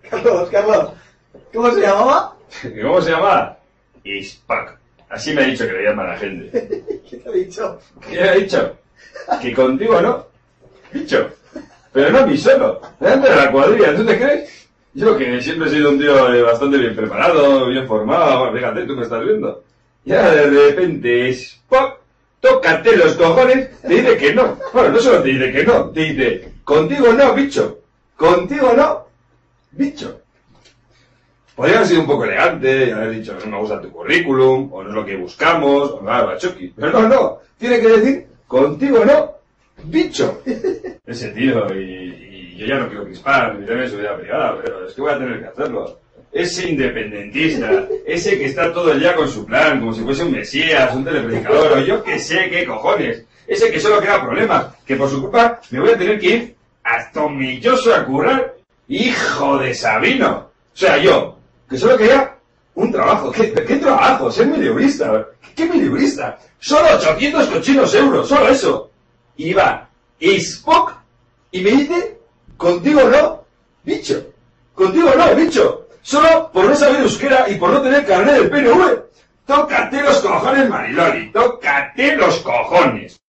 Carlos, ¿cómo se llamaba? ¿Cómo se llama? Ispac. Así me ha dicho que le llama la gente. ¿Qué te ha dicho? ¿Qué le ha dicho? Que contigo no. Dicho. Pero no a mí solo. Delante de la cuadrilla, ¿tú te crees? Yo que siempre he sido un tío bastante bien preparado, bien formado. Bueno, fíjate, tú me estás viendo. Y ahora de repente Spock, tócate los cojones, te dice que no. Bueno, no solo te dice que no, te dice, contigo no, bicho. Contigo no, bicho. Podría haber sido un poco elegante y haber dicho, no me gusta tu currículum, o no es lo que buscamos, o nada, bachoqui. Pero no, tiene que decir, contigo no, bicho. Ese tío, y yo ya no quiero crispar, ni tener su vida privada, pero es que voy a tener que hacerlo. Ese independentista, ese que está todo el día con su plan, como si fuese un mesías, un telepredicador, o yo que sé qué cojones. Ese que solo crea problemas, que por su culpa me voy a tener que ir hasta Tomilloso a currar. ¡Hijo de Sabino! O sea, yo, que solo quería un trabajo. ¿Qué trabajo? Ser milibrista. ¿Qué milibrista? Solo 800 cochinos euros, solo eso. Y va Spock y me dice, contigo no, bicho. Contigo no, bicho. Solo por no saber euskera y por no tener carnet del PNV. Tócate los cojones, Mariloli. Tócate los cojones.